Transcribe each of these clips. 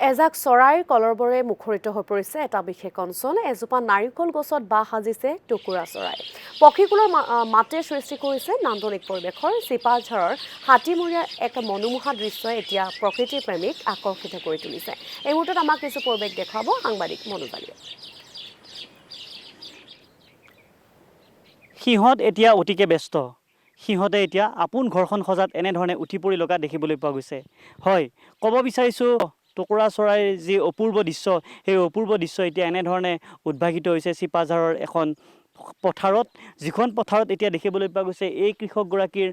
এজাক চৰাইৰ কলৰবৰে মুখৰিত হৈ পৰিছে এটা বিশেষ অঞ্চল। এজোপা নাৰিকল গছত বাহ সাজিছে টুকুৰা চৰাই। পক্ষীকুলৰ মাতে সৃষ্টি কৰিছে নান্দনিক পৰিৱেশৰ। চিপাঝাৰৰ হাতীমূৰীয়া এক মনোমোহা দৃশ্যই এতিয়া প্ৰকৃতিৰ প্ৰেমীক আকৰ্ষিত কৰি তুলিছে। এই মুহূৰ্তত আমাক কিছু পৰিৱেশ দেখুৱাব সাংবাদিক মনোজালীয়ে। সিহঁত এতিয়া অতিকে ব্যস্ত। সিহঁতে এতিয়া আপোন ঘৰখন সজাত এনেধৰণে উঠি পৰি লগা দেখিবলৈ পোৱা গৈছে। হয়, ক'ব বিচাৰিছোঁ টুকুৰা চৰাইৰ যি অপূৰ্ব দৃশ্য, সেই অপূৰ্ব দৃশ্য এতিয়া এনেধৰণে উদ্ভাসিত হৈছে চিপাঝাৰৰ এখন পথাৰত, যিখন পথাৰত এতিয়া দেখিবলৈ পোৱা গৈছে এই কৃষকগৰাকীৰ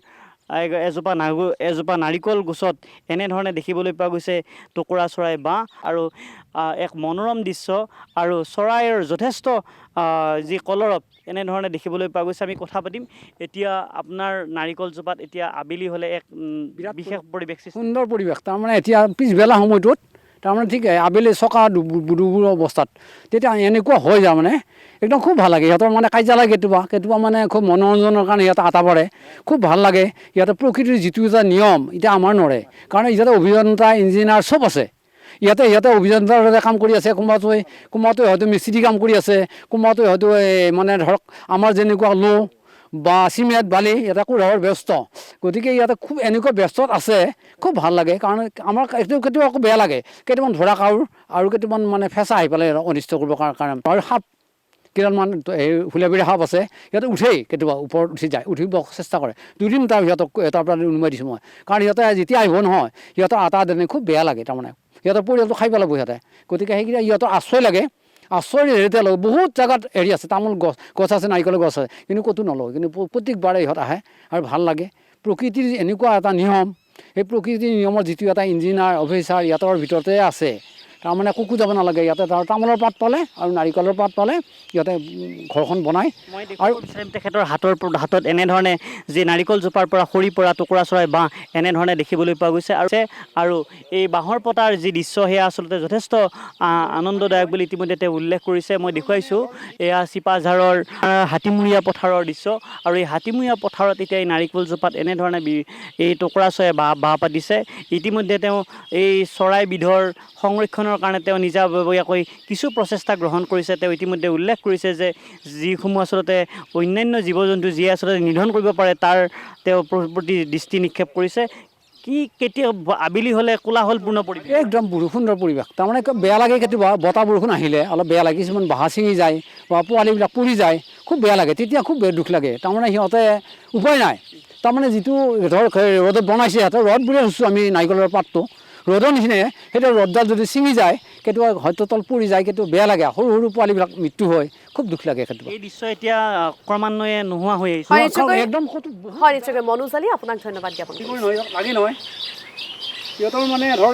এজোপা নাৰিকল গছত এনেধৰণে দেখিবলৈ পোৱা গৈছে টুকুৰা চৰাই বাঁহ আৰু এক মনোৰম দৃশ্য আৰু চৰাইৰ যথেষ্ট যি কলৰৱ এনেধৰণে দেখিবলৈ পোৱা গৈছে। আমি কথা পাতিম এতিয়া আপোনাৰ নাৰিকলজোপাত এতিয়া আবেলি হ'লে এক বিৰাট বিশেষ পৰিৱেশ, সুন্দৰ পৰিৱেশ। তাৰমানে এতিয়া পিছবেলা সময়টোত তাৰমানে ঠিক আবেলি চকা দুবুৰ অৱস্থাত তেতিয়া এনেকুৱা হৈ যায় মানে একদম খুব ভাল লাগে। সিহঁতৰ মানে কাজিয়া লাগে কেতিয়াবা মানে খুব মনোৰঞ্জনৰ কাৰণে সিহঁতে আটা পৰে, খুব ভাল লাগে। সিহঁতে প্ৰকৃতিৰ যিটো এটা নিয়ম এতিয়া আমাৰ নৰে, কাৰণ ইয়াতে অভিযন্তা ইঞ্জিনিয়াৰ চব আছে। সিহঁতে অভিযন্তাৰ দৰে কাম কৰি আছে। কোনোবাটোৱে হয়তো মিস্ত্ৰী কাম কৰি আছে, কোনোবাটোৱে হয়তো মানে ধৰক আমাৰ যেনেকুৱা লো বা চিমেণ্ট বালি ইয়াতে কোৰাহৰ ব্যস্ত। গতিকে ইয়াতে খুব এনেকুৱা ব্যস্তত আছে, খুব ভাল লাগে। কাৰণ আমাৰ কেতিয়াবা আকৌ বেয়া লাগে, কেইটামান ধৰা কাউৰ আৰু কেইটামান মানে ফেঁচা আহি পেলাই অনিষ্ট কৰিবৰ কাৰণে। আৰু সাপ কেইডালমান হুলীয়া সাপ আছে, সিহঁতে উঠেই, কেতিয়াবা ওপৰত উঠি যায়, উঠিব চেষ্টা কৰে। দুদিন সিহঁতক তাৰ পৰা উনুমাই দিছোঁ মই, কাৰণ সিহঁতে যেতিয়া আহিব নহয় সিহঁতৰ আটা দেনে খুব বেয়া লাগে। তাৰমানে সিহঁতৰ পৰিয়ালটো খাই পেলাব সিহঁতে। গতিকে সেইকেইটা সিহঁতৰ আশ্ৰয় লাগে, আশ্ৰয় হেৰিতে লয়। বহুত জেগাত হেৰি আছে, তামোল গছ আছে, নাৰিকলৰ গছ আছে, কিন্তু ক'তো নলয়। কিন্তু প্ৰত্যেকবাৰে ইহঁত আহে আৰু ভাল লাগে। প্ৰকৃতিৰ এনেকুৱা এটা নিয়ম, সেই প্ৰকৃতিৰ নিয়মৰ যিটো এটা ইঞ্জিনিয়াৰ অফিচাৰ ইহঁতৰ ভিতৰতে আছে। তাৰমানে ক'তো যাব নালাগে, ইয়াতে তামোলৰ পাত পালে আৰু নাৰিকলৰ পাত পালে সিহঁতে ঘৰখন বনায়। মই দেখুৱাব বিচাৰিম তেখেতৰ হাতত এনেধৰণে যি নাৰিকলজোপাৰ পৰা সৰি পৰা টুকুৰা চৰাই বাঁহ এনেধৰণে দেখিবলৈ পোৱা গৈছে। আৰু এই বাঁহৰ পতাৰ যি দৃশ্য সেয়া আচলতে যথেষ্ট আনন্দদায়ক বুলি ইতিমধ্যে তেওঁ উল্লেখ কৰিছে। মই দেখুৱাইছোঁ এয়া চিপাঝাৰৰ হাতীমূৰীয়া পথাৰৰ দৃশ্য, আৰু এই হাতীমূৰীয়া পথাৰত এতিয়া এই নাৰিকলজোপাত এনেধৰণে এই টুকুৰা চৰাই বাঁহ পাতিছে। ইতিমধ্যে তেওঁ এই চৰাইবিধৰ সংৰক্ষণৰ কাৰণে তেওঁ নিজাববীয়াকৈ কিছু প্ৰচেষ্টা গ্ৰহণ কৰিছে। তেওঁ ইতিমধ্যে উল্লেখ কৰিছে যে যিসমূহ আচলতে অন্যান্য জীৱ জন্তু যিয়ে আচলতে নিধন কৰিব পাৰে তাৰ তেওঁ প্ৰতি দৃষ্টি নিক্ষেপ কৰিছে। কেতিয়া আবেলি হ'লে কোলাহলপূৰ্ণ পৰিৱেশ, একদম সুন্দৰ পৰিৱেশ। তাৰমানে বেয়া লাগে কেতিয়াবা বতাহ বৰষুণ আহিলে অলপ বেয়া লাগে, কিছুমান বাঁহ ছিঙি যায় বা পোৱালিবিলাক পৰি যায়, খুব বেয়া লাগে। তেতিয়া খুব দুখ লাগে। তাৰমানে সিহঁতে উপায় নাই, তাৰমানে যিটো ধৰক ৰ'দত বনাইছে, সিহঁতে ৰ'দ বুলিয়ে ধৰিছোঁ আমি নাৰিকলৰ পাতটো ৰ'দৰ নিচিনাই। সেইটো ৰ'দডাল যদি ছিঙি যায় কেতিয়াবা হয়তো তল পৰি যায়, কেতিয়াবা বেয়া লাগে। সৰু সৰু পোৱালিবিলাক মৃত্যু হয়, খুব দুখ লাগে কেতিয়াবা। এই দৃশ্য এতিয়া ক্ৰমান্বয়ে নোহোৱা হৈ আহিছে। একদম নিশ্চয়কৈ মনোজালী, আপোনাক ধন্যবাদ জ্ঞাপন কৰিছোঁ। লাগে নহয় সিহঁতৰ মানে ধৰ